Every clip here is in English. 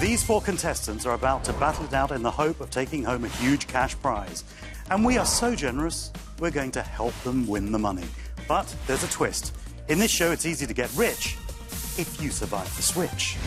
These four contestants are about to battle it out in the hope of taking home a huge cash prize. And we are so generous, we're going to help them win the money. But there's a twist. In this show, it's easy to get rich if you survive the switch.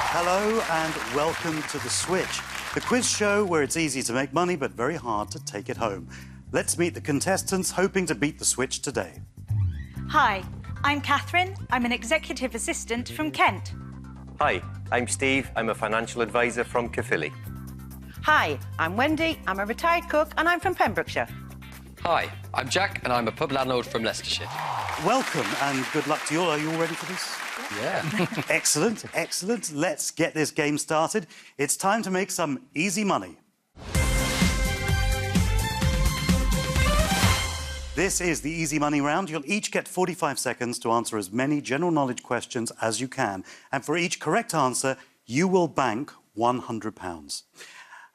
Hello and welcome to The Switch, the quiz show where it's easy to make money but very hard to take it home. Let's meet the contestants hoping to beat the switch today. Hi, I'm Catherine. I'm an executive assistant from Kent. Hi, I'm Steve. I'm a financial advisor from Caerphilly. Hi, I'm Wendy. I'm a retired cook and I'm from Pembrokeshire. Hi, I'm Jack and I'm a pub landlord from Leicestershire. Welcome and good luck to you all. Are you all ready for this? Yeah. Excellent, excellent. Let's get this game started. It's time to make some easy money. This is the easy money round. You'll each get 45 seconds to answer as many general knowledge questions as you can. And for each correct answer, you will bank £100.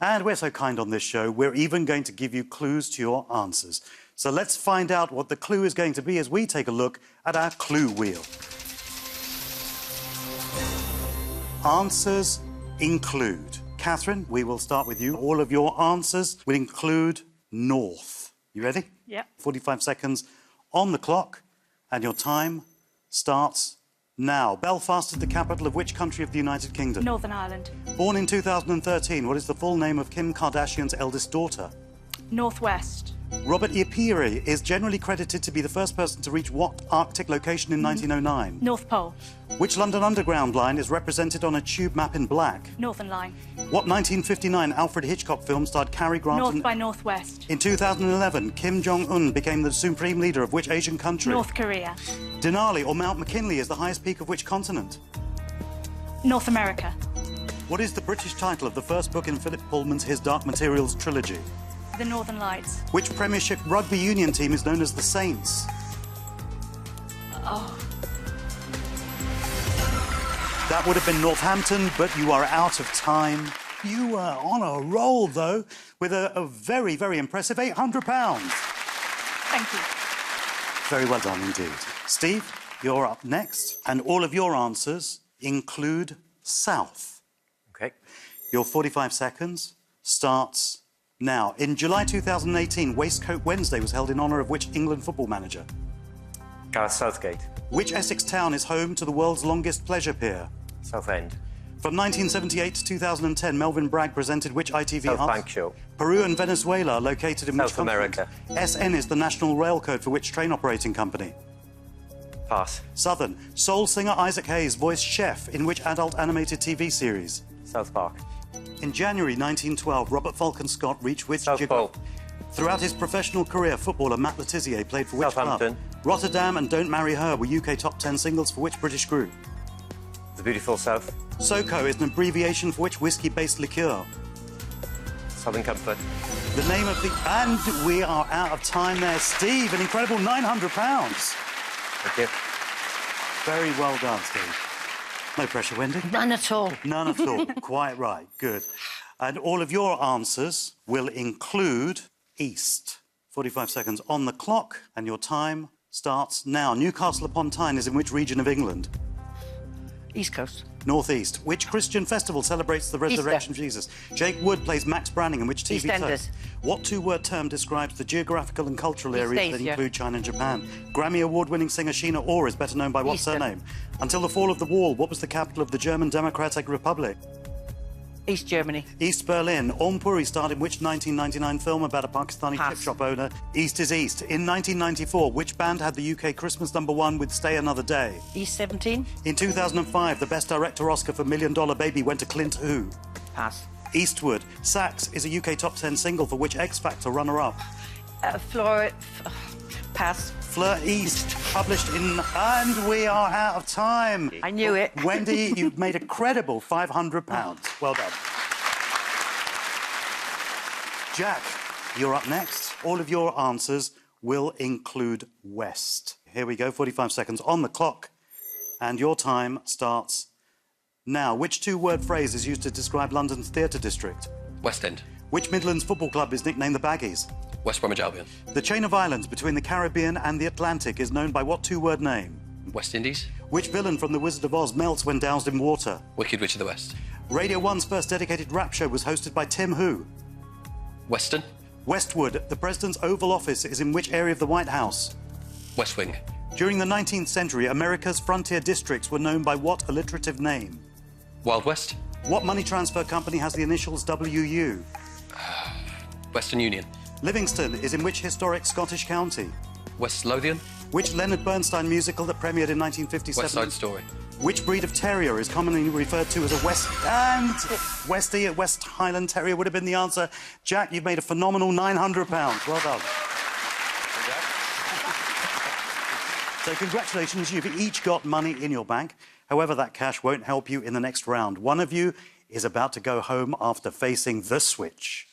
And we're so kind on this show, we're even going to give you clues to your answers. So let's find out what the clue is going to be as we take a look at our clue wheel. Answers include... Catherine, we will start with you. All of your answers will include north. You ready? Yep. 45 seconds on the clock, and your time starts now. Belfast is the capital of which country of the United Kingdom? Northern Ireland. Born in 2013, what is the full name of Kim Kardashian's eldest daughter? Northwest. Robert Epiri is generally credited to be the first person to reach what Arctic location in 1909? North Pole. Which London Underground line is represented on a tube map in black? Northern Line. What 1959 Alfred Hitchcock film starred Cary Grant? North by Northwest. In 2011, Kim Jong-un became the supreme leader of which Asian country? North Korea. Denali, or Mount McKinley, is the highest peak of which continent? North America. What is the British title of the first book in Philip Pullman's His Dark Materials trilogy? The Northern Lights. Which Premiership rugby union team is known as the Saints? Oh. That would have been Northampton, but you are out of time. You were on a roll, though, with a very, very impressive £800. Thank you. Very well done indeed. Steve, you're up next, and all of your answers include south. OK. Your 45 seconds starts now. In July 2018, Waistcoat Wednesday was held in honour of which England football manager? Gareth Southgate. Which Essex town is home to the world's longest pleasure pier? Southend. From 1978 to 2010, Melvin Bragg presented which ITV South art? Bank Show. Peru and Venezuela are located in which South America. continent? SN is the national rail code for which train operating company? Pass. Southern. Soul singer Isaac Hayes voiced Chef in which adult animated TV series? South Park. In January 1912, Robert Falcon Scott reached which... South Pole. Throughout his professional career, footballer Matt Le Tissier played for which Southampton. club? Rotterdam and Don't Marry Her were UK top 10 singles for which British group? The Beautiful South. SoCo is an abbreviation for which whiskey-based liqueur? Southern Comfort. The name of the... And we are out of time there. Steve, an incredible £900. Thank you. Very well done, Steve. No pressure, Wendy. None at all. None at all. Quite right. Good. And all of your answers will include east. 45 seconds on the clock, and your time starts now. Newcastle upon Tyne is in which region of England? East Coast. Northeast. Which Christian festival celebrates the resurrection of Jesus? Jake Wood plays Max Branning in which TV show? EastEnders. What two-word term describes the geographical and cultural areas that Eastasia. include China and Japan? Grammy Award-winning singer Sheena Orr is better known by what Easter. surname? Until the fall of the wall, what was the capital of the German Democratic Republic? East Germany. East Berlin. Om Puri starred in which 1999 film about a Pakistani Pass. chip shop owner? East is East. In 1994, which band had the UK Christmas #1 with Stay Another Day? East 17. In 2005, the Best Director Oscar for $1 Million Baby went to Clint who? Pass. Eastwood. Sax is a UK top 10 single for which X Factor runner-up? Pass. Fleur East, published in... And we are out of time. I knew it. Wendy, you've made a credible £500. Well done. Jack, you're up next. All of your answers will include West. Here we go, 45 seconds on the clock. And your time starts now. Which two-word phrase is used to describe London's theatre district? West End. Which Midlands football club is nicknamed the Baggies? West Bromwich Albion. The chain of islands between the Caribbean and the Atlantic is known by what two-word name? West Indies. Which villain from The Wizard of Oz melts when doused in water? Wicked Witch of the West. Radio 1's first dedicated rap show was hosted by Tim who? Western. Westwood, the President's Oval Office is in which area of the White House? West Wing. During the 19th century, America's frontier districts were known by what alliterative name? Wild West. What money transfer company has the initials WU? Western Union. Livingston is in which historic Scottish county? West Lothian. Which Leonard Bernstein musical that premiered in 1957? West Side Story. Which breed of terrier is commonly referred to as a West Highland Terrier would have been the answer. Jack, you've made a phenomenal £900. Well done. So congratulations, you've each got money in your bank. However, that cash won't help you in the next round. One of you is about to go home after facing the switch.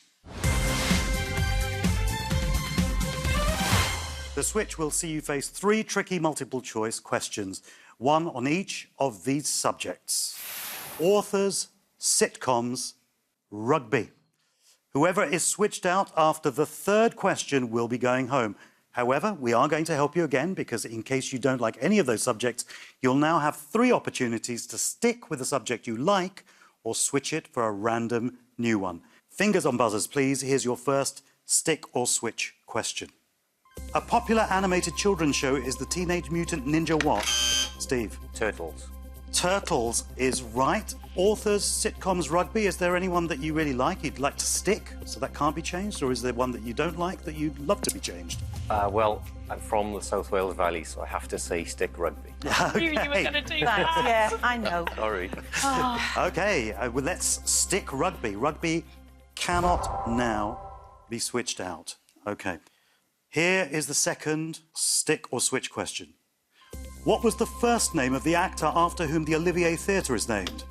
The switch will see you face 3 tricky multiple-choice questions, one on each of these subjects. Authors, sitcoms, rugby. Whoever is switched out after the 3rd question will be going home. However, we are going to help you again because in case you don't like any of those subjects, you'll now have 3 opportunities to stick with the subject you like or switch it for a random new one. Fingers on buzzers, please. Here's your first stick or switch question. A popular animated children's show is the Teenage Mutant Ninja what? Steve? Turtles. Turtles is right. Authors, sitcoms, rugby, is there anyone that you really like, you'd like to stick, so that can't be changed? Or is there one that you don't like that you'd love to be changed? Well, I'm from the South Wales Valley, so I have to say stick rugby. I knew you were going to do that. Yeah, I know. Sorry. OK, well, let's stick rugby. Rugby cannot now be switched out. OK. Here is the second stick or switch question. What was the first name of the actor after whom the Olivier Theatre is named?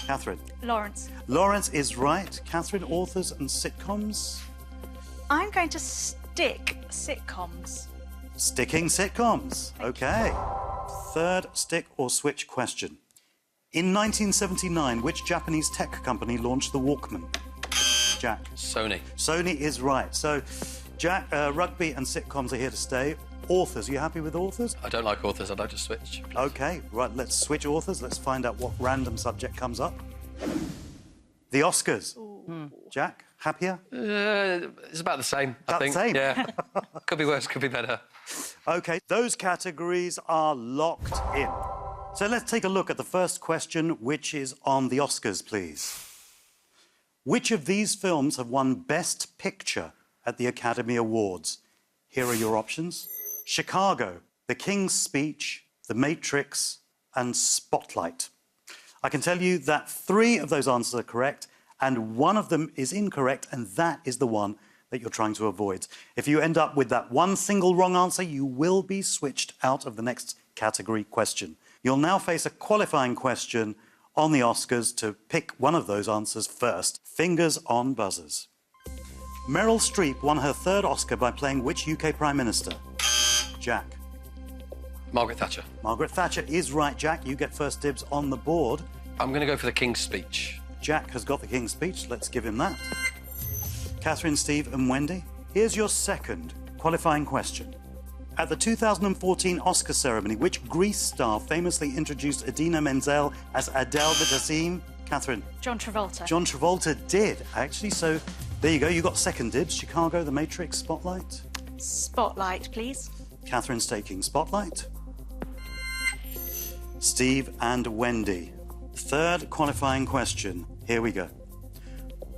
Catherine. Lawrence. Lawrence is right. Catherine, authors and sitcoms? I'm going to stick sitcoms. Sticking sitcoms. OK. Third stick or switch question. In 1979, which Japanese tech company launched the Walkman? Jack. Sony. Sony is right. So, Jack, rugby and sitcoms are here to stay. Authors, are you happy with authors? I don't like authors, I'd like to switch. OK, right, let's switch authors. Let's find out what random subject comes up. The Oscars. Jack, happier? It's about the same, I About the think. same? Yeah. Could be worse, could be better. OK, those categories are locked in. So let's take a look at the first question, which is on the Oscars, please. Which of these films have won Best Picture at the Academy Awards? Here are your options. Chicago, The King's Speech, The Matrix, and Spotlight. I can tell you that 3 of those answers are correct, and 1 of them is incorrect, and that is the one that you're trying to avoid. If you end up with that one single wrong answer, you will be switched out of the next category question. You'll now face a qualifying question on the Oscars to pick one of those answers first. Fingers on buzzers. Meryl Streep won her 3rd Oscar by playing which UK Prime Minister? Jack. Margaret Thatcher. Margaret Thatcher is right, Jack. You get first dibs on the board. I'm going to go for the King's Speech. Jack has got the King's Speech. Let's give him that. Catherine, Steve and Wendy, here's your second qualifying question. At the 2014 Oscar ceremony, which Grease star famously introduced Idina Menzel as Adele Dazeem? Catherine. John Travolta. John Travolta did, actually. So there you go. You got second dibs. Chicago, The Matrix, Spotlight. Spotlight, please. Catherine's taking Spotlight. Steve and Wendy. Third qualifying question. Here we go.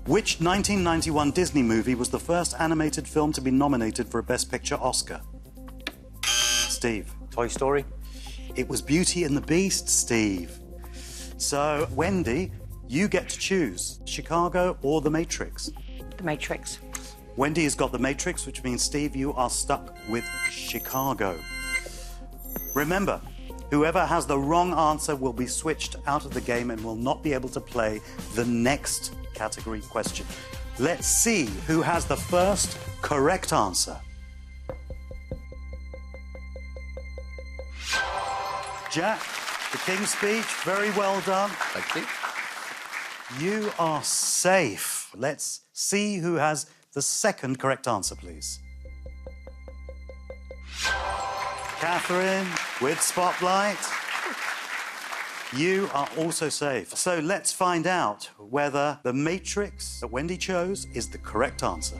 Which 1991 Disney movie was the first animated film to be nominated for a Best Picture Oscar? Steve. Toy Story. It was Beauty and the Beast, Steve. So, Wendy, you get to choose Chicago or The Matrix. The Matrix. Wendy has got The Matrix, which means, Steve, you are stuck with Chicago. Remember, whoever has the wrong answer will be switched out of the game and will not be able to play the next category question. Let's see who has the first correct answer. Jack, the King's Speech, very well done. Thank you. You are safe. Let's see who has the second correct answer, please. Catherine with Spotlight. You are also safe. So let's find out whether the matrix that Wendy chose is the correct answer.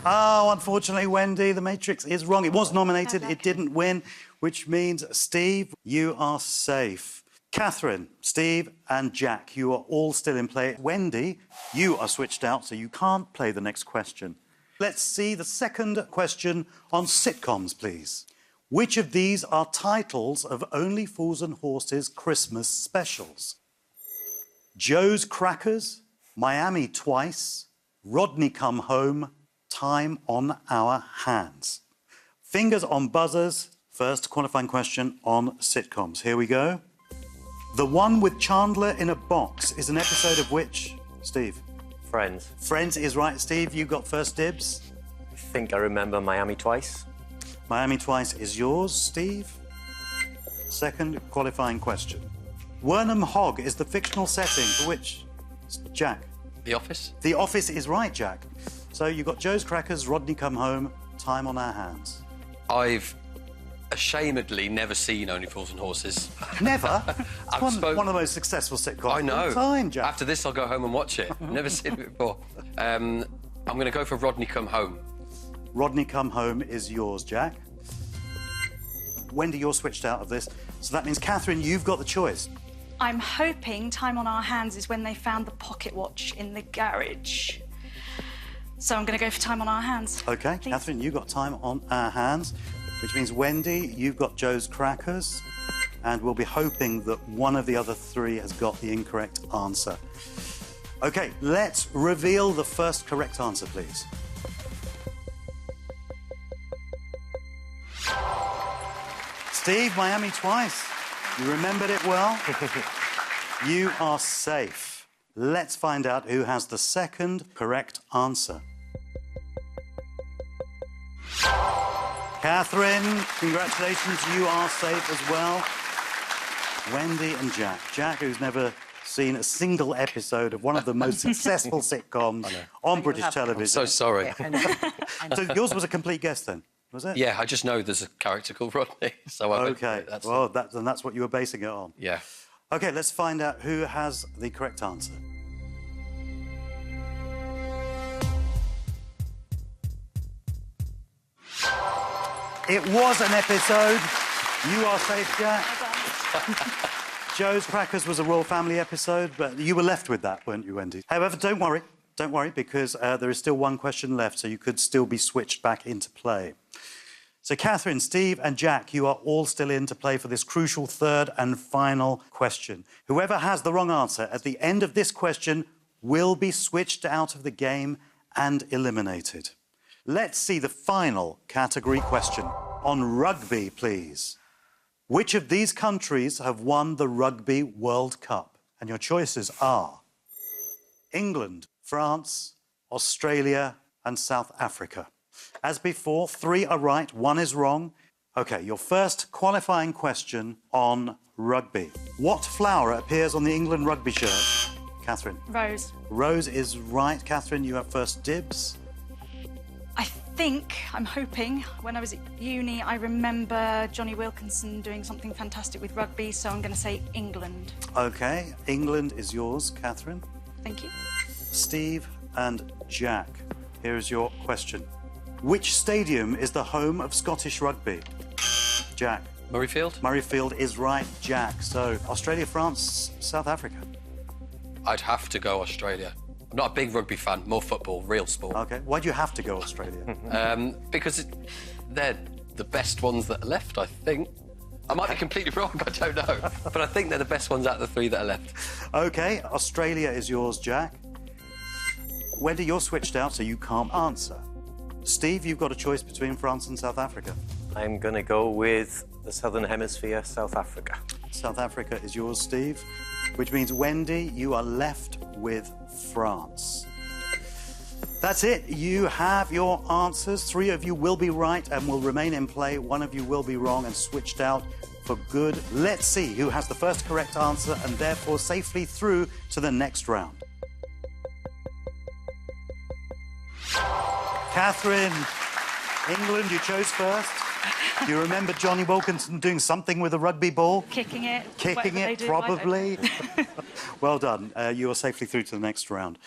Oh, unfortunately, Wendy, the matrix is wrong. It was nominated, it didn't win, which means, Steve, you are safe. Catherine, Steve and Jack, you are all still in play. Wendy, you are switched out, so you can't play the next question. Let's see the second question on sitcoms, please. Which of these are titles of Only Fools and Horses Christmas specials? Joe's Crackers, Miami Twice, Rodney Come Home, Time on Our Hands. Fingers on buzzers. First qualifying question on sitcoms. Here we go. The one with Chandler in a box is an episode of which, Steve? Friends. Friends is right, Steve. You got first dibs. I think I remember Miami Twice. Miami Twice is yours, Steve. Second qualifying question. Wernham Hogg is the fictional setting for which, Jack? The Office. The Office is right, Jack. So you got Joe's Crackers, Rodney Come Home, Time on Our Hands. I've ashamedly never seen Only Fools and Horses. Never? It's one of the most successful sitcoms I know. of all time, Jack. After this, I'll go home and watch it. Never seen it before. I'm going to go for Rodney Come Home. Rodney Come Home is yours, Jack. Wendy, you're switched out of this. So that means, Catherine, you've got the choice. I'm hoping Time on Our Hands is when they found the pocket watch in the garage. So I'm going to go for Time on Our Hands. OK, please. Catherine, you got Time on Our Hands, which means, Wendy, you've got Joe's Crackers, and we'll be hoping that one of the other three has got the incorrect answer. OK, let's reveal the first correct answer, please. Steve, Miami Twice. You remembered it well. You are safe. Let's find out who has the second correct answer. Catherine, congratulations, you are safe as well. Wendy and Jack. Jack, who's never seen a single episode of one of the most successful sitcoms on British television. I'm so sorry. So yours was a complete guess then, was it? Yeah, I just know there's a character called Rodney, so I OK, well, that's what you were basing it on. Yeah. OK, let's find out who has the correct answer. It was an episode. You are safe, Jack. Joe's Crackers was a royal family episode, but you were left with that, weren't you, Wendy? However, don't worry, because there is still one question left, so you could still be switched back into play. So, Catherine, Steve and Jack, you are all still in to play for this crucial third and final question. Whoever has the wrong answer at the end of this question will be switched out of the game and eliminated. Let's see the final category question. On rugby, please. Which of these countries have won the Rugby World Cup? And your choices are England, France, Australia and South Africa. As before, 3 are right, 1 is wrong. OK, your first qualifying question on rugby. What flower appears on the England rugby shirt? Catherine. Rose. Rose is right. Catherine, you have first dibs. I'm hoping, when I was at uni, I remember Johnny Wilkinson doing something fantastic with rugby, so I'm going to say England. OK, England is yours, Catherine. Thank you. Steve and Jack, here is your question. Which stadium is the home of Scottish rugby? Jack. Murrayfield? Murrayfield is right, Jack. So, Australia, France, South Africa. I'd have to go Australia. I'm not a big rugby fan, more football, real sport. OK. Why do you have to go Australia? Because they're the best ones that are left, I think. I might be completely wrong, I don't know. But I think they're the best ones out of the 3 that are left. OK, Australia is yours, Jack. Wendy, you're switched out, so you can't answer. Steve, you've got a choice between France and South Africa. I'm going to go with the Southern Hemisphere, South Africa. South Africa is yours, Steve. Which means, Wendy, you are left with France. That's it. You have your answers. 3 of you will be right and will remain in play. 1 of you will be wrong and switched out for good. Let's see who has the first correct answer and therefore safely through to the next round. Catherine, England, you chose first. Do you remember Johnny Wilkinson doing something with a rugby ball? Kicking it. Kicking it, probably. Well done. You are safely through to the next round.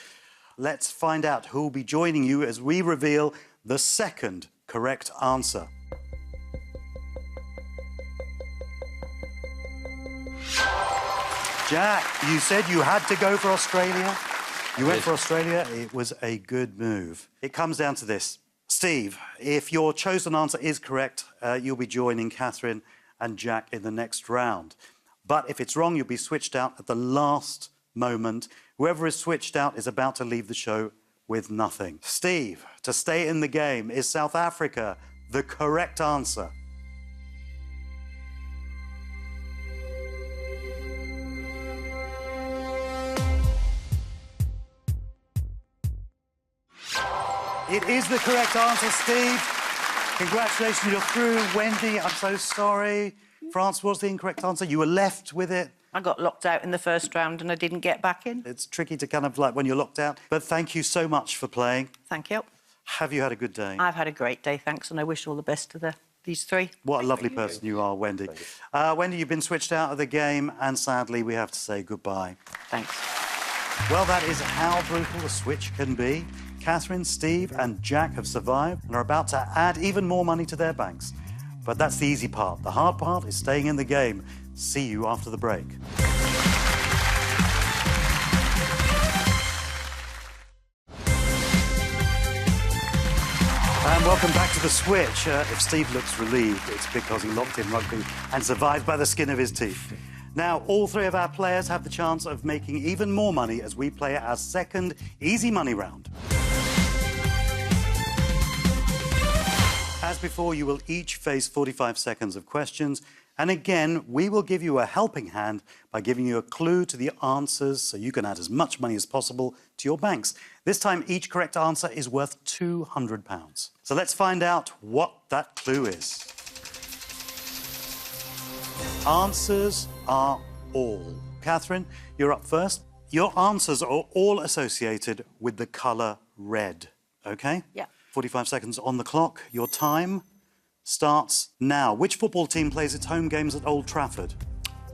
Let's find out who will be joining you as we reveal the second correct answer. Jack, you said you had to go for Australia. You went for Australia. It was a good move. It comes down to this. Steve, if your chosen answer is correct, you'll be joining Catherine and Jack in the next round. But if it's wrong, you'll be switched out at the last moment. Whoever is switched out is about to leave the show with nothing. Steve, to stay in the game, is South Africa the correct answer? It is the correct answer, Steve. Congratulations, you're through. Wendy, I'm so sorry. France was the incorrect answer. You were left with it. I got locked out in the first round and I didn't get back in. It's tricky to kind of like when you're locked out. But thank you so much for playing. Thank you. Have you had a good day? I've had a great day, thanks, and I wish all the best to these three. What a lovely person you are, Wendy. Wendy, you've been switched out of the game, and sadly, we have to say goodbye. Thanks. Well, that is how brutal the switch can be. Catherine, Steve and Jack have survived and are about to add even more money to their banks. But that's the easy part. The hard part is staying in the game. See you after the break. And welcome back to The Switch. If Steve looks relieved, it's because he locked in rugby and survived by the skin of his teeth. Now, all three of our players have the chance of making even more money as we play our second easy money round. As before, you will each face 45 seconds of questions. And again, we will give you a helping hand by giving you a clue to the answers so you can add as much money as possible to your banks. This time, each correct answer is worth £200. So let's find out what that clue is. Answers are all. Catherine, you're up first. Your answers are all associated with the colour red, OK? Yeah. 45 seconds on the clock. Your time starts now. Which football team plays its home games at Old Trafford?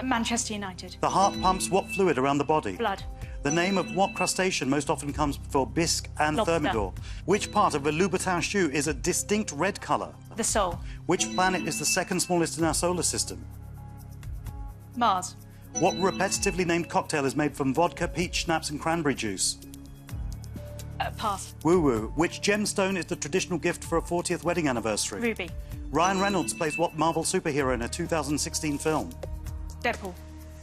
Manchester United. The heart pumps what fluid around the body? Blood. The name of what crustacean most often comes before bisque and Lobster. thermidor? Which part of a Louboutin shoe is a distinct red colour? The soul. Which planet is the second smallest in our solar system? Mars. What repetitively named cocktail is made from vodka, peach schnapps and cranberry juice? Pass. Woo-woo. Which gemstone is the traditional gift for a 40th wedding anniversary? Ruby. Ryan Reynolds plays what Marvel superhero in a 2016 film? Deadpool.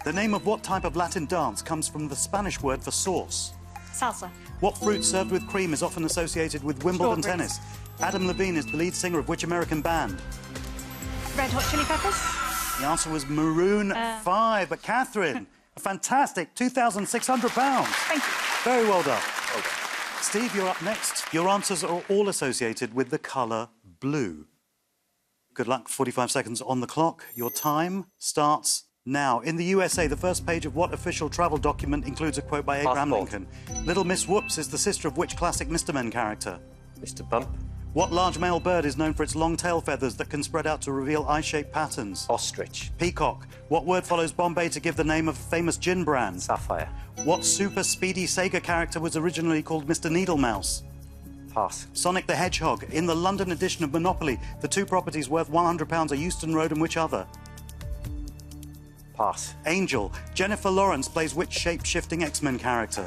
The name of what type of Latin dance comes from the Spanish word for sauce? Salsa. What fruit served with cream is often associated with Wimbledon Strawberries. tennis? Adam Levine is the lead singer of which American band? Red Hot Chili Peppers. The answer was Maroon 5. But Catherine, a fantastic £2,600. Thank you. Very well done. Well done. Steve, you're up next. Your answers are all associated with the colour blue. Good luck. 45 seconds on the clock. Your time starts now. In the USA, the first page of what official travel document includes a quote by Abraham Lincoln? Little Miss Whoops is the sister of which classic Mr. Men character? Mr. Bump. What large male bird is known for its long tail feathers that can spread out to reveal eye-shaped patterns? Ostrich. Peacock. What word follows Bombay to give the name of a famous gin brand? Sapphire. What super speedy Sega character was originally called Mr. Needlemouse? Pass. Sonic the Hedgehog. In the London edition of Monopoly, the two properties worth £100 are Euston Road and which other? Pass. Angel. Jennifer Lawrence plays which shape-shifting X-Men character?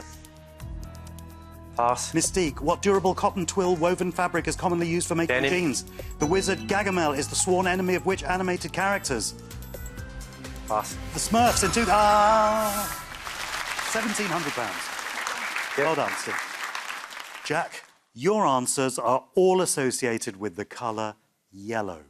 Pass. Mystique. What durable cotton twill woven fabric is commonly used for making Denim. jeans? The wizard Gargamel is the sworn enemy of which animated characters? Pass. The Smurfs in £1,700. Well done, Steve. Jack, your answers are all associated with the colour yellow.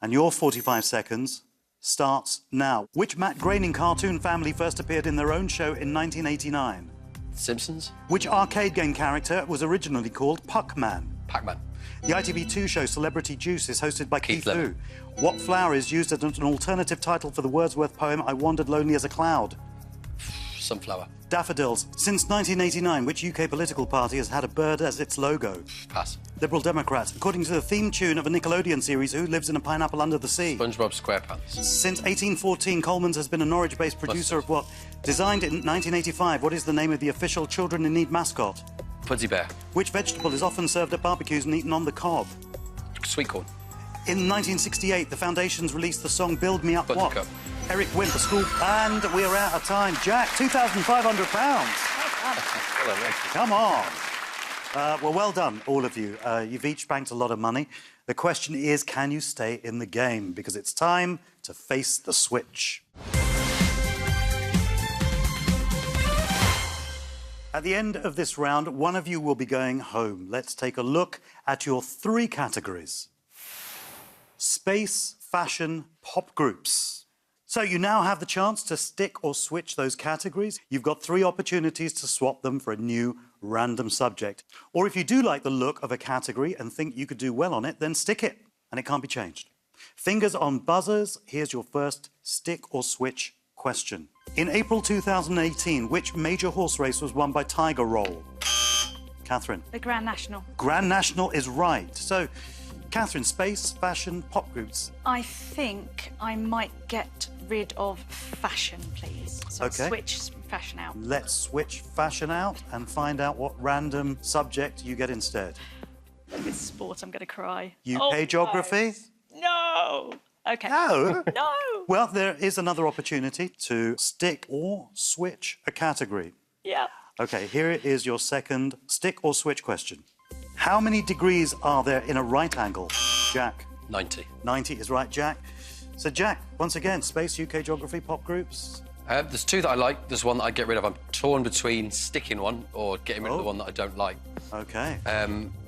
And your 45 seconds starts now. Which Matt Groening cartoon family first appeared in their own show in 1989? Simpsons. Which arcade game character was originally called Puckman? Pac-Man. The ITV2 show Celebrity Juice is hosted by Keith Fu. Lemon. What flower is used as an alternative title for the Wordsworth poem I Wandered Lonely as a Cloud? Sunflower. Daffodils. Since 1989, which UK political party has had a bird as its logo? Pass. Liberal Democrats. According to the theme tune of a Nickelodeon series, who lives in a pineapple under the sea? SpongeBob SquarePants. Since 1814, Coleman's has been a Norwich-based producer of what? Designed in 1985, what is the name of the official Children in Need mascot? Fuzzy Bear. Which vegetable is often served at barbecues and eaten on the cob? Sweet corn. In 1968, the Foundations released the song Build Me Up Buttercup. What? Eric Wimp, a school... And we're out of time. Jack, £2,500. Come on. Well, well done, all of you. You've each banked a lot of money. The question is, can you stay in the game? Because it's time to face the switch. At the end of this round, one of you will be going home. Let's take a look at your 3 categories. Space, fashion, pop groups. So you now have the chance to stick or switch those categories. You've got 3 opportunities to swap them for a new random subject. Or if you do like the look of a category and think you could do well on it, then stick it, and it can't be changed. Fingers on buzzers. Here's your first stick or switch question. In April 2018, which major horse race was won by Tiger Roll? Catherine. The Grand National. Grand National is right. So, Catherine, space, fashion, pop groups. I think I might get rid of fashion, please. So OK. switch fashion out. Let's switch fashion out and find out what random subject you get instead. If it's sport, I'm going to cry. UK geography? No! OK. No? No! Well, there is another opportunity to stick or switch a category. Yeah. OK, here is your second stick or switch question. How many degrees are there in a right angle? Jack. 90. 90 is right, Jack. So, Jack, once again, space, UK geography, pop groups. There's 2 that I like. There's one that I'd get rid of. I'm torn between sticking one or getting rid of the one that I don't like. OK.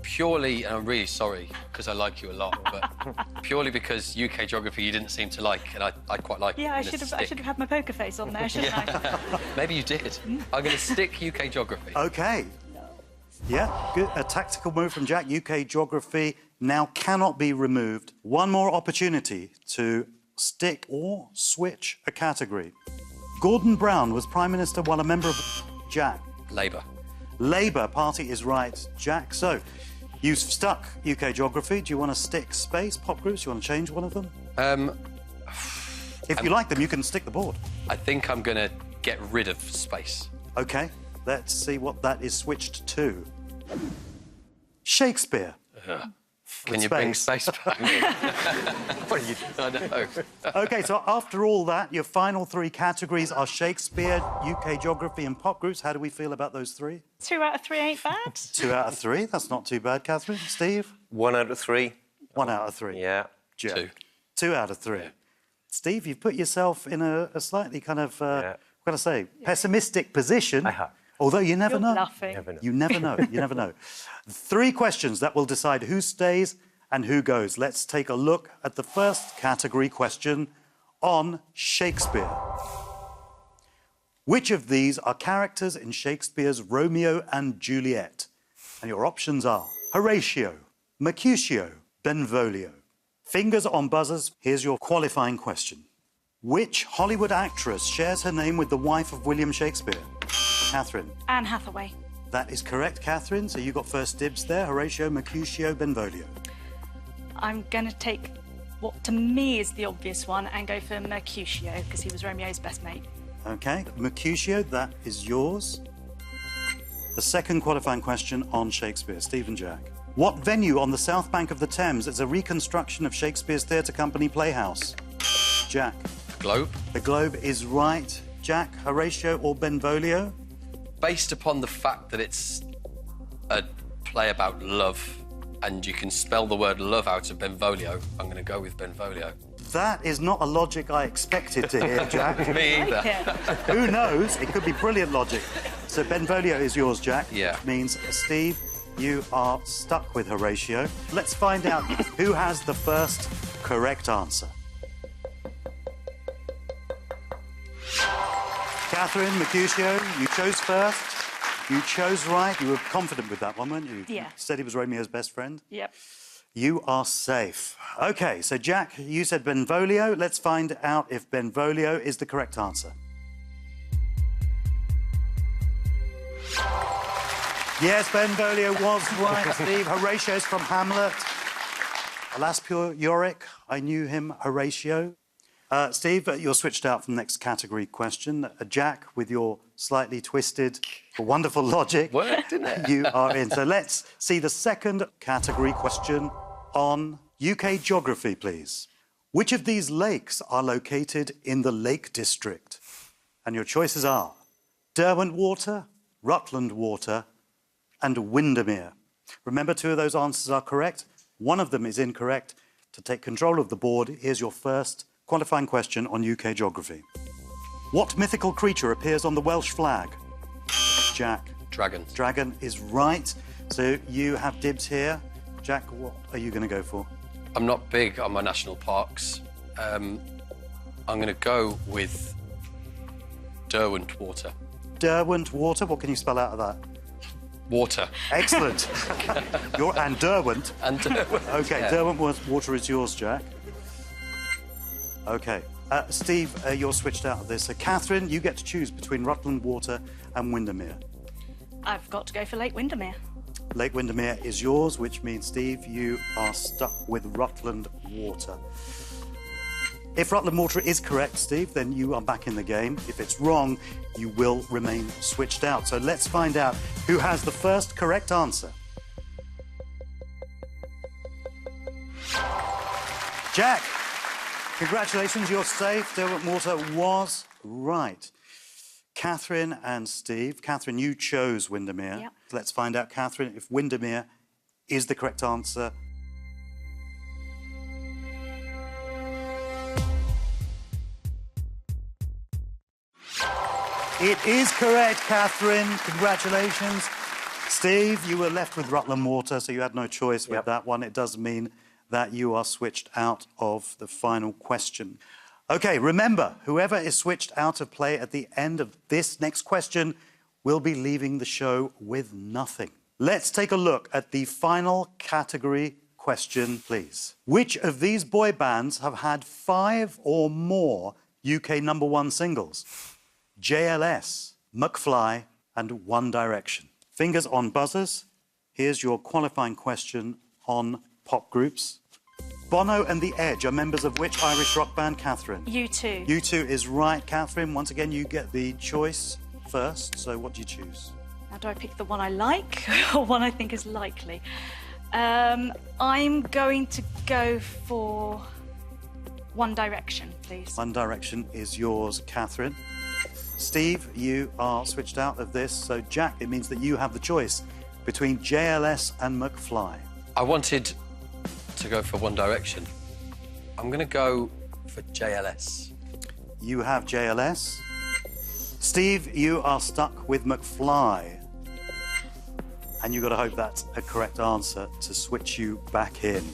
Purely, and I'm really sorry, because I like you a lot, but purely because UK geography you didn't seem to like, and I quite like. Yeah, I should have had my poker face on there, shouldn't I? Maybe you did. I'm going to stick UK geography. OK. Yeah, good. A tactical move from Jack. UK geography now cannot be removed. One more opportunity to stick or switch a category. Gordon Brown was Prime Minister while a member of... Jack. Labour. Labour Party is right, Jack. So, you've stuck UK geography. Do you want to stick space, pop groups? Do you want to change one of them? If you like them, you can stick the board. I think I'm going to get rid of space. OK, let's see what that is switched to. Shakespeare. Can you bring space back? What are you doing? I know. OK, so after all that, your final 3 categories are Shakespeare, UK geography and pop groups. How do we feel about those 3? 2 out of 3 ain't bad. 2 out of 3, that's not too bad, Catherine. Steve? 1 out of 3. 1 out of 3. Yeah. Jack? 2. 2 out of 3. Yeah. Steve, you've put yourself in a slightly kind of, what can I say, pessimistic position. I have. Although you never know. Bluffing. You never know. You never know. 3 questions that will decide who stays and who goes. Let's take a look at the first category question on Shakespeare. Which of these are characters in Shakespeare's Romeo and Juliet? And your options are Horatio, Mercutio, Benvolio. Fingers on buzzers. Here's your qualifying question. Which Hollywood actress shares her name with the wife of William Shakespeare? Catherine. Anne Hathaway. That is correct, Catherine. So you got first dibs there. Horatio, Mercutio, Benvolio. I'm going to take what to me is the obvious one and go for Mercutio because he was Romeo's best mate. OK, Mercutio, that is yours. The second qualifying question on Shakespeare. Stephen Jack. What venue on the south bank of the Thames is a reconstruction of Shakespeare's theatre company Playhouse? Jack. Globe. The Globe is right. Jack, Horatio or Benvolio? Based upon the fact that it's a play about love and you can spell the word love out of Benvolio, I'm going to go with Benvolio. That is not a logic I expected to hear, Jack. Me either. Who knows? It could be brilliant logic. So Benvolio is yours, Jack. Yeah. Which means, Steve, you are stuck with Horatio. Let's find out who has the first correct answer. Catherine, Mercutio, you chose first. You chose right. You were confident with that one, weren't you? Yeah. You said he was Romeo's best friend. Yep. You are safe. OK, so Jack, you said Benvolio. Let's find out if Benvolio is the correct answer. Yes, Benvolio was right, Steve. Horatio's from Hamlet. Alas, pure Yorick, I knew him, Horatio. Steve, you're switched out from the next category question. Jack, with your slightly twisted, wonderful logic. Worked, didn't it? You are in. So let's see the second category question on UK geography, please. Which of these lakes are located in the Lake District? And your choices are Derwent Water, Rutland Water, and Windermere. Remember, 2 of those answers are correct. 1 of them is incorrect. To take control of the board, here's your first qualifying question on UK geography. What mythical creature appears on the Welsh flag? Jack. Dragon. Dragon is right. So you have dibs here. Jack, what are you going to go for? I'm not big on my national parks. I'm going to go with Derwent Water. Derwent Water. What can you spell out of that? Water. Excellent. And Derwent. And Derwent. OK, yeah. Derwent Water is yours, Jack. OK. Steve, you're switched out of this. So, Catherine, you get to choose between Rutland Water and Windermere. I've got to go for Lake Windermere. Lake Windermere is yours, which means, Steve, you are stuck with Rutland Water. If Rutland Water is correct, Steve, then you are back in the game. If it's wrong, you will remain switched out. So let's find out who has the first correct answer. Jack, congratulations, you're safe. Derwent Water was right. Catherine and Steve. Catherine, you chose Windermere. Yep. Let's find out, Catherine, if Windermere is the correct answer. It is correct, Catherine. Congratulations. Steve, you were left with Rutland Water, so you had no choice with that one. It does mean that you are switched out of the final question. OK, remember, whoever is switched out of play at the end of this next question will be leaving the show with nothing. Let's take a look at the final category question, please. Which of these boy bands have had 5 or more UK #1 singles? JLS, McFly, and One Direction. Fingers on buzzers. Here's your qualifying question on pop groups. Bono and The Edge are members of which Irish rock band, Catherine? U2. U2 is right, Catherine. Once again, you get the choice first. So what do you choose? Now, do I pick the one I like or one I think is likely? I'm going to go for One Direction, please. One Direction is yours, Catherine. Steve, you are switched out of this. So, Jack, it means that you have the choice between JLS and McFly. I wanted to go for One Direction. I'm going to go for JLS. You have JLS. Steve, you are stuck with McFly. And you've got to hope that's a correct answer to switch you back in.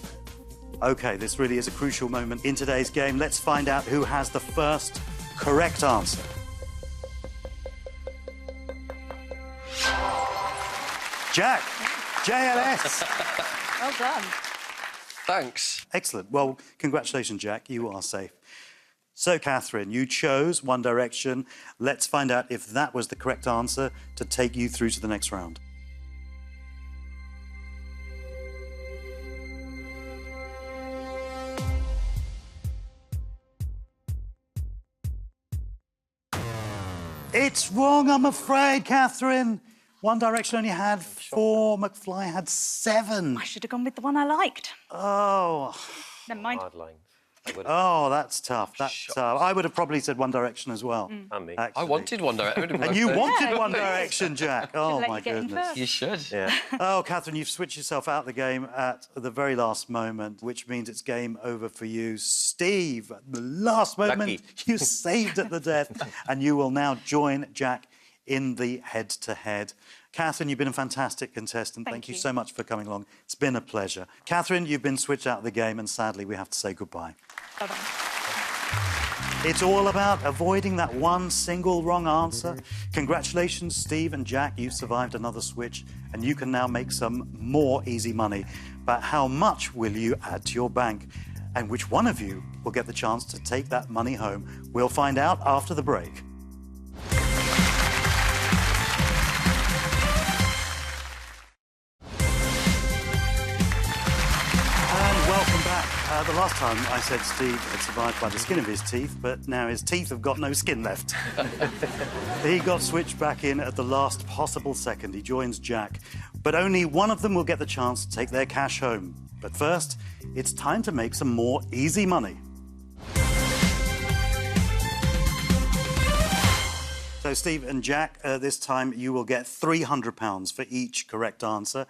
OK, this really is a crucial moment in today's game. Let's find out who has the first correct answer. Jack, JLS. Well done. Thanks. Excellent. Well, congratulations, Jack. You are safe. So, Catherine, you chose One Direction. Let's find out if that was the correct answer to take you through to the next round. It's wrong, I'm afraid, Catherine. One Direction only had 4, McFly had 7. I should have gone with the one I liked. Oh. Never mind. Hard lines. Oh, that's tough. That's tough. I would have probably said One Direction as well. And me. Actually. I wanted One Direction. And you wanted One Direction, Jack. Oh, let my you get in goodness. first. You should. Yeah. Oh, Catherine, you've switched yourself out of the game at the very last moment, which means it's game over for you. Steve, at the last moment, Lucky. you saved at the death, and you will now join Jack in the head-to-head. Catherine, you've been a fantastic contestant. Thank you so much for coming along. It's been a pleasure. Catherine, you've been switched out of the game, and sadly, we have to say goodbye. Bye-bye. It's all about avoiding that one single wrong answer. Congratulations, Steve and Jack, you survived another switch, and you can now make some more easy money. But how much will you add to your bank? And which one of you will get the chance to take that money home? We'll find out after the break. The last time I said Steve had survived by the skin of his teeth, but now his teeth have got no skin left. He got switched back in at the last possible second. He joins Jack, but only one of them will get the chance to take their cash home. But first, it's time to make some more easy money. So Steve and Jack, this time you will get £300 for each correct answer.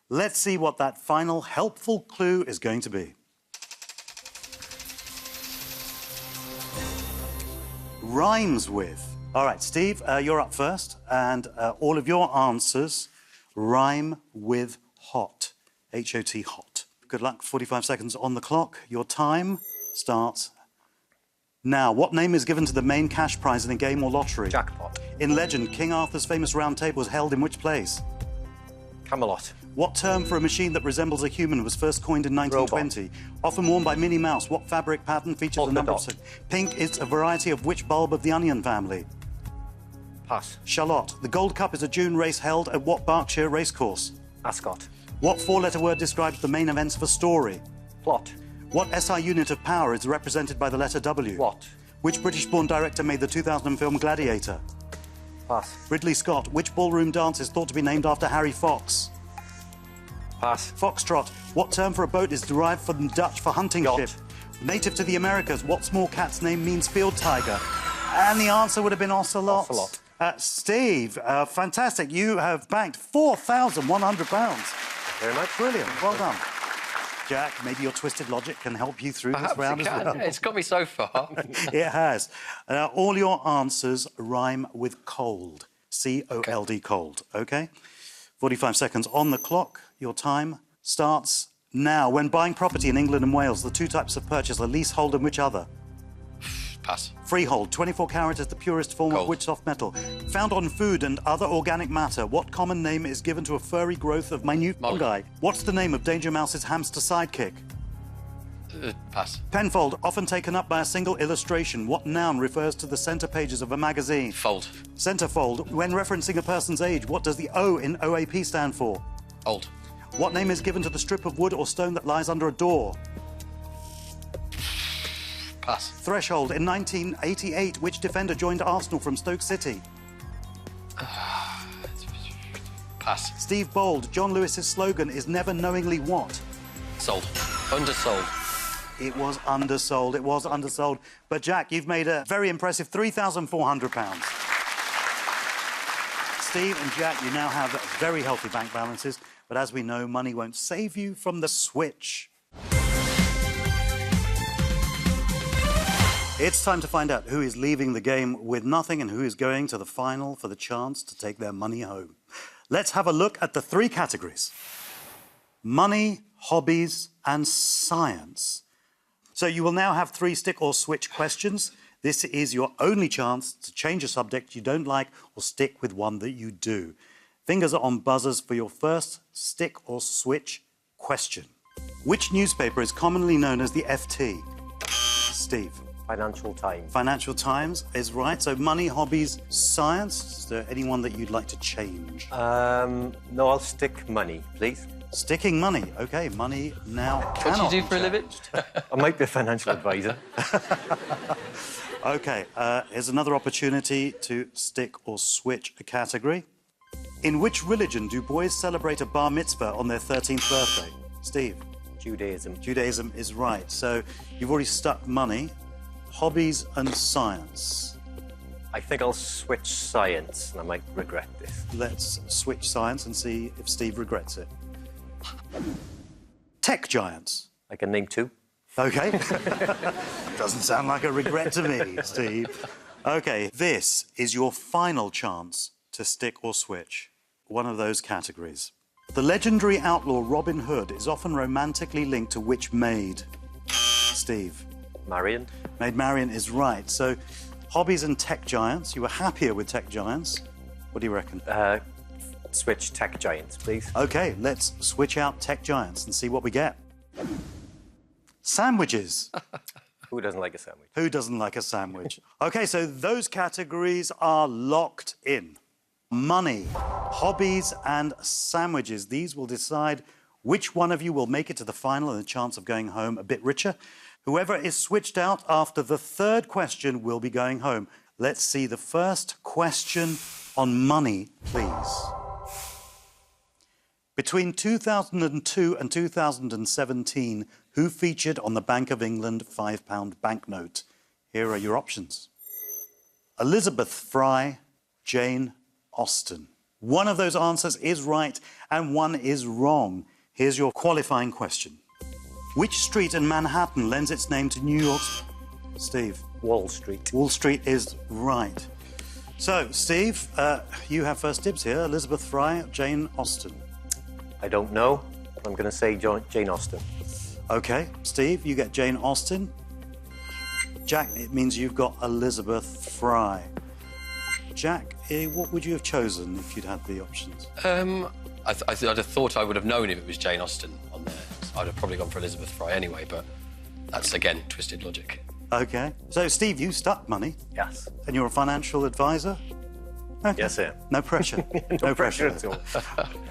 Let's see what that final helpful clue is going to be. Rhymes with. All right, Steve, you're up first, and all of your answers rhyme with hot. H-O-T, hot. Good luck. 45 seconds on the clock. Your time starts now. What name is given to the main cash prize in a game or lottery? Jackpot. In legend, King Arthur's famous round table was held in which place? Camelot. What term for a machine that resembles a human was first coined in 1920? Robot. Often worn by Minnie Mouse, what fabric pattern features a number of... Pink is a variety of which bulb of the onion family? Pass. Shallot. The Gold Cup is a June race held at what Berkshire racecourse? Ascot. What four-letter word describes the main events of a story? Plot. What SI unit of power is represented by the letter W? Watt. Which British-born director made the 2000 film Gladiator? Pass. Ridley Scott. Which ballroom dance is thought to be named after Harry Fox? Pass. Foxtrot. What term for a boat is derived from Dutch for hunting Yacht. ship? Native to the Americas, what small cat's name means field tiger? And the answer would have been ocelot. Ocelot. Steve, fantastic. You have banked £4,100. Very much. Brilliant. Well done. Jack, maybe your twisted logic can help you through this round as well. It's got me so far. It has. All your answers rhyme with cold. C-O-L-D, cold. OK? 45 seconds on the clock. Your time starts now. When buying property in England and Wales, the two types of purchase are leasehold and which other? Pass. Freehold. 24 carat is the purest form of which soft metal? Found on food and other organic matter, what common name is given to a furry growth of minute fungi? What's the name of Danger Mouse's hamster sidekick? Pass. Penfold. Often taken up by a single illustration. What noun refers to the centre pages of a magazine? Fold. Centrefold. When referencing a person's age, what does the O in OAP stand for? Old. What name is given to the strip of wood or stone that lies under a door? Pass. Threshold. In 1988, which defender joined Arsenal from Stoke City? Pass. Steve Bold. John Lewis's slogan is never knowingly what? Sold. Undersold. It was undersold. It was undersold. But, Jack, you've made a very impressive £3,400. Steve and Jack, you now have very healthy bank balances. But as we know, money won't save you from the switch. It's time to find out who is leaving the game with nothing and who is going to the final for the chance to take their money home. Let's have a look at the three categories: money, hobbies, and science. So you will now have 3 stick or switch questions. This is your only chance to change a subject you don't like or stick with one that you do. Fingers are on buzzers for your first stick or switch question. Which newspaper is commonly known as the FT? Steve. Financial Times. Financial Times is right. So money, hobbies, science. Is there anyone that you'd like to change? No, I'll stick money, please. Sticking money. OK, money now cannot. What do you do for a living? I might be a financial advisor. OK, here's another opportunity to stick or switch a category. In which religion do boys celebrate a bar mitzvah on their 13th birthday? Steve. Judaism. Judaism is right. So you've already stuck money, hobbies and science. I think I'll switch science, and I might regret this. Let's switch science and see if Steve regrets it. Tech giants. I can name 2. OK. Doesn't sound like a regret to me, Steve. OK, this is your final chance to stick or switch one of those categories. The legendary outlaw Robin Hood is often romantically linked to which maid? Steve. Marion. Maid Marian is right. So, hobbies and tech giants. You were happier with tech giants. What do you reckon? Switch tech giants, please. OK, let's switch out tech giants and see what we get. Sandwiches. Who doesn't like a sandwich? Who doesn't like a sandwich? OK, so those categories are locked in. Money, hobbies and sandwiches. These will decide which one of you will make it to the final and the chance of going home a bit richer. Whoever is switched out after the third question will be going home. Let's see the first question on money, please. Between 2002 and 2017, who featured on the Bank of England £5 banknote? Here are your options. Elizabeth Fry, Jane Austen. One of those answers is right and one is wrong. Here's your qualifying question. Which street in Manhattan lends its name to New York's... Steve? Wall Street. Wall Street is right. So, Steve, you have first dibs here. Elizabeth Fry, Jane Austen. I don't know. I'm going to say Jane Austen. OK, Steve, you get Jane Austen. Jack, it means you've got Elizabeth Fry. Jack, what would you have chosen if you'd had the options? I'd have thought I would have known if it was Jane Austen on there. I'd have probably gone for Elizabeth Fry anyway, but that's, again, twisted logic. OK. So, Steve, you stuck money. Yes. And you're a financial advisor? Okay. Yes, I am. No pressure. No pressure at all.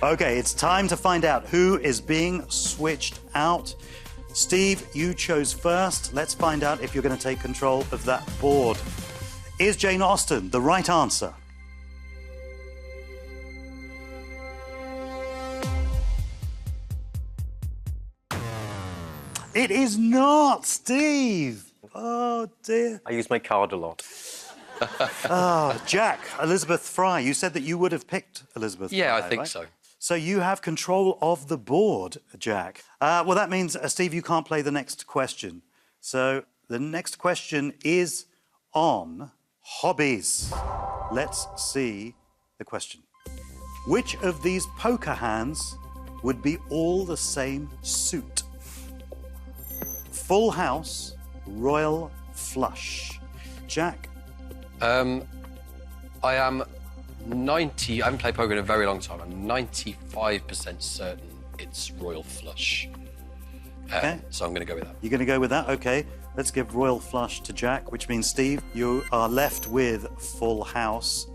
OK, it's time to find out who is being switched out. Steve, you chose first. Let's find out if you're going to take control of that board. Is Jane Austen the right answer? It is not, Steve. Oh, dear. I use my card a lot. Jack, Elizabeth Fry, you said that you would have picked Elizabeth Fry, Yeah, I think right? so. So you have control of the board, Jack. Well, that means, Steve, you can't play the next question. So the next question is on hobbies. Let's see the question. Which of these poker hands would be all the same suit? Full house, royal flush. Jack? I am 90... I haven't played poker in a very long time. I'm 95% certain it's royal flush. Okay. So I'm going to go with that. You're going to go with that? OK. Let's give royal flush to Jack, which means, Steve, you are left with full house.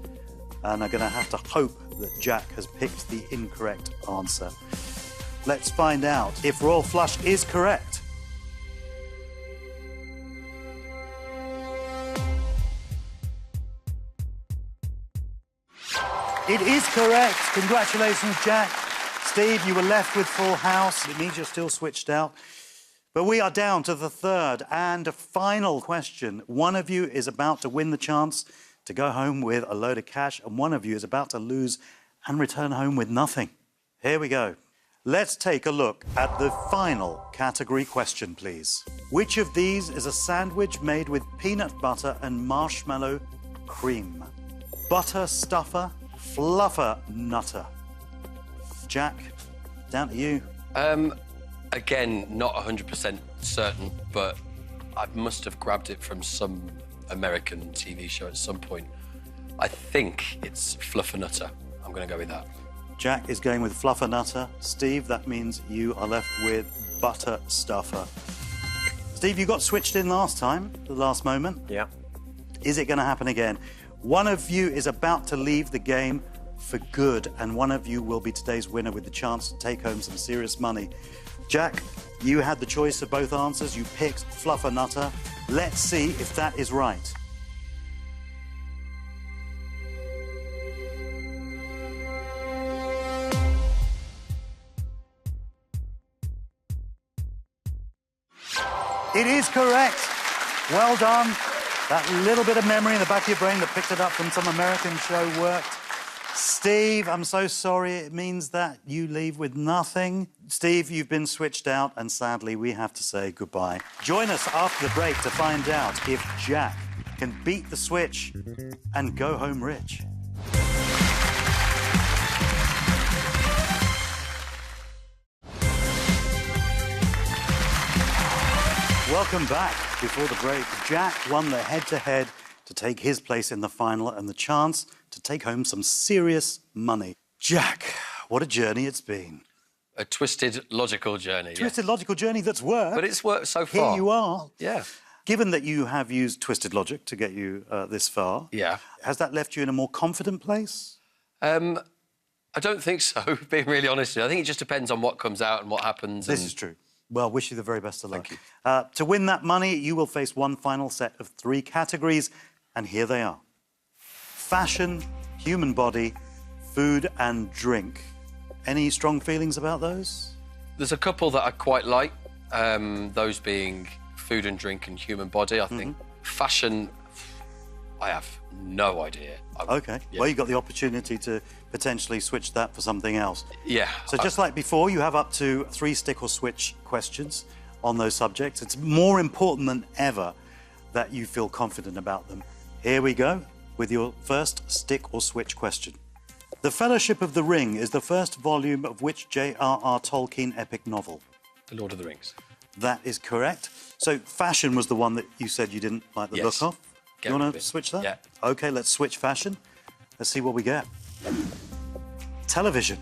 And are going to have to hope that Jack has picked the incorrect answer. Let's find out if royal flush is correct. It is correct. Congratulations, Jack. Steve, you were left with full house. It means you're still switched out. But we are down to the third and final question. One of you is about to win the chance to go home with a load of cash, and one of you is about to lose and return home with nothing. Here we go. Let's take a look at the final category question, please. Which of these is a sandwich made with peanut butter and marshmallow cream? Butter stuffer, fluffer nutter. Jack, down to you. Again, not 100% certain, but I must have grabbed it from some American TV show at some point. I think it's fluffer nutter. I'm going to go with that. Jack is going with fluffer nutter. Steve, that means you are left with butter stuffer. Steve, you got switched in last time, the last moment. Yeah. Is it going to happen again? One of you is about to leave the game for good, and one of you will be today's winner with the chance to take home some serious money. Jack, you had the choice of both answers. You picked fluffer nutter. Let's see if that is right. It is correct. Well done. That little bit of memory in the back of your brain that picked it up from some American show worked. Steve, I'm so sorry. It means that you leave with nothing. Steve, you've been switched out, and sadly, we have to say goodbye. Join us after the break to find out if Jack can beat the switch and go home rich. Welcome back. before the break, Jack won the head-to-head to take his place in the final and the chance to take home some serious money. Jack, what a journey it's been. A twisted, logical journey. Twisted, logical journey that's worked. But it's worked so far. Here you are. Yeah. Given that you have used twisted logic to get you this far, yeah, has that left you in a more confident place? I don't think so, being really honest with you. I think it just depends on what comes out and what happens. This is true. Well, wish you the very best of luck. Thank you. To win that money, you will face one final set of 3 categories, and here they are. Fashion, human body, food and drink. Any strong feelings about those? There's a couple that I quite like, those being food and drink and human body, I think. Fashion, I have no idea. OK. Yeah. Well, you've got the opportunity to potentially switch that for something else. Yeah. So just like before, you have up to 3 stick or switch questions on those subjects. It's more important than ever that you feel confident about them. Here we go with your first stick or switch question. The Fellowship of the Ring is the first volume of which J.R.R. Tolkien epic novel? The Lord of the Rings. That is correct. So fashion was the one that you said you didn't like the look of. You want to switch that? Yeah. OK, let's switch fashion. Let's see what we get. Television.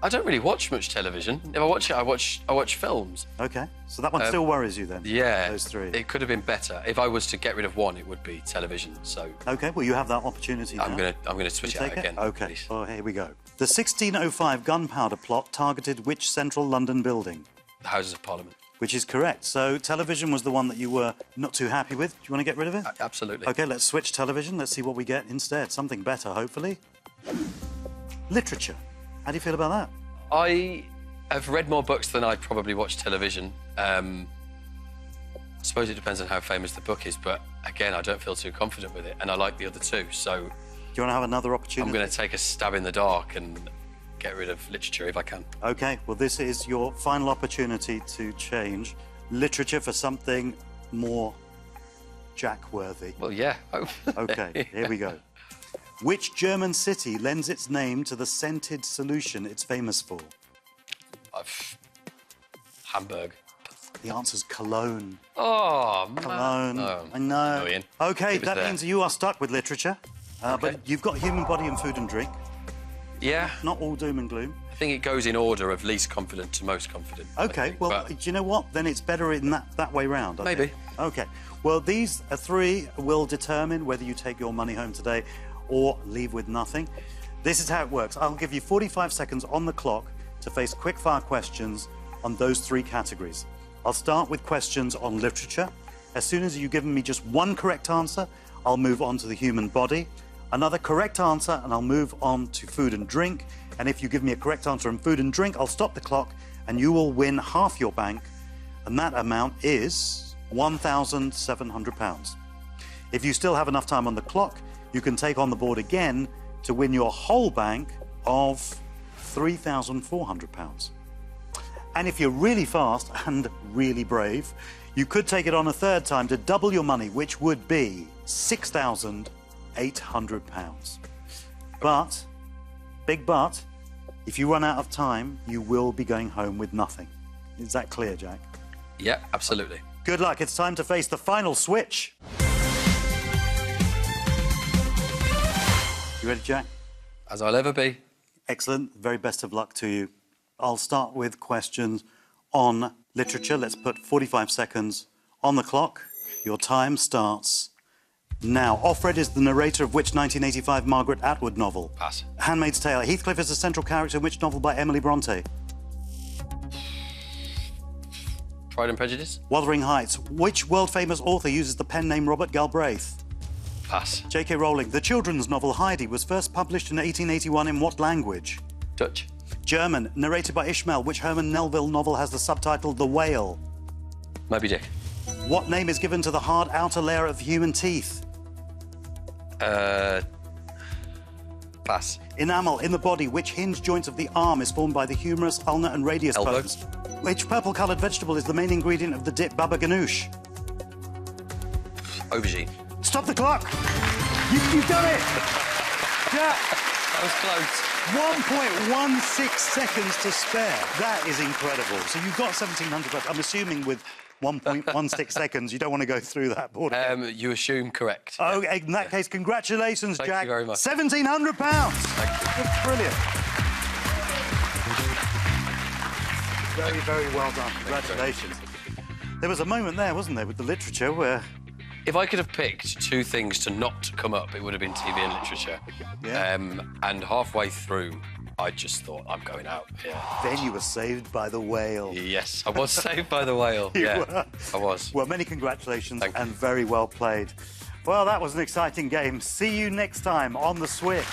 I don't really watch much television. If I watch it, I watch films. OK, so that one still worries you then? Yeah. Those 3. It could have been better. If I was to get rid of one, it would be television, so... OK, well, you have that opportunity now. I'm gonna switch it out again. OK, please. well, here we go. The 1605 gunpowder plot targeted which central London building? The Houses of Parliament. Which is correct. So television was the one that you were not too happy with. Do you want to get rid of it? Absolutely. OK, let's switch television. Let's see what we get instead. Something better, hopefully. Literature. How do you feel about that? I have read more books than I probably watch television. I suppose it depends on how famous the book is, but again, I don't feel too confident with it, and I like the other 2, so... Do you want to have another opportunity? I'm going to take a stab in the dark and get rid of literature if I can. OK, well, this is your final opportunity to change literature for something more Jack-worthy. Well, yeah. OK, here we go. Which German city lends its name to the scented solution it's famous for? Hamburg. The answer's Cologne. Oh, man. Cologne. Oh, I know. annoying. OK, that means you are stuck with literature. Okay. But you've got human body and food and drink. Yeah. Not all doom and gloom. I think it goes in order of least confident to most confident. OK, well, do you know what? Then it's better in that way round, I Maybe. think. OK. Well, these 3 will determine whether you take your money home today or leave with nothing. This is how it works. I'll give you 45 seconds on the clock to face quick-fire questions on those 3 categories. I'll start with questions on literature. As soon as you've given me just 1 correct answer, I'll move on to the human body. Another correct answer, and I'll move on to food and drink. And if you give me a correct answer on food and drink, I'll stop the clock, and you will win half your bank. And that amount is £1,700. If you still have enough time on the clock, you can take on the board again to win your whole bank of £3,400. And if you're really fast and really brave, you could take it on a 3rd time to double your money, which would be £6,800. But, big but, if you run out of time, you will be going home with nothing. Is that clear, Jack? Yeah, absolutely. Good luck. It's time to face the final switch. You ready, Jack? As I'll ever be. Excellent. Very best of luck to you. I'll start with questions on literature. Let's put 45 seconds on the clock. Your time starts now. Offred is the narrator of which 1985 Margaret Atwood novel? Pass. Handmaid's Tale. Heathcliff is the central character in which novel by Emily Bronte? Pride and Prejudice. Wuthering Heights. Which world-famous author uses the pen name Robert Galbraith? Pass. J.K. Rowling. The children's novel Heidi was first published in 1881 in what language? Dutch. German. Narrated by Ishmael. Which Herman Melville novel has the subtitle The Whale? Moby Dick. What name is given to the hard outer layer of human teeth? Pass. Enamel. In the body, which hinge joints of the arm is formed by the humerus, ulna and radius Elbow. bones? Which purple-coloured vegetable is the main ingredient of the dip baba ganoush? Aubergine. Stop the clock! You've done it! Yeah. That was close. 1.16 seconds to spare. That is incredible. So you've got £1,700. I'm assuming with 1.16 seconds. You don't want to go through that board. You assume correct. Oh, in that case, congratulations, Thank Jack. you very much. £1,700. Thank you. That's brilliant. Very, very well done. Congratulations. There was a moment there, wasn't there, with the literature where... If I could have picked two things to not come up, it would have been TV and literature. Yeah. And halfway through, I just thought, I'm going out. Yeah. Then you were saved by the whale. Yes, I was saved by the whale. You Yeah, were. I was. Well, many congratulations Thank you. and very well played. Well, that was an exciting game. See you next time on The Switch.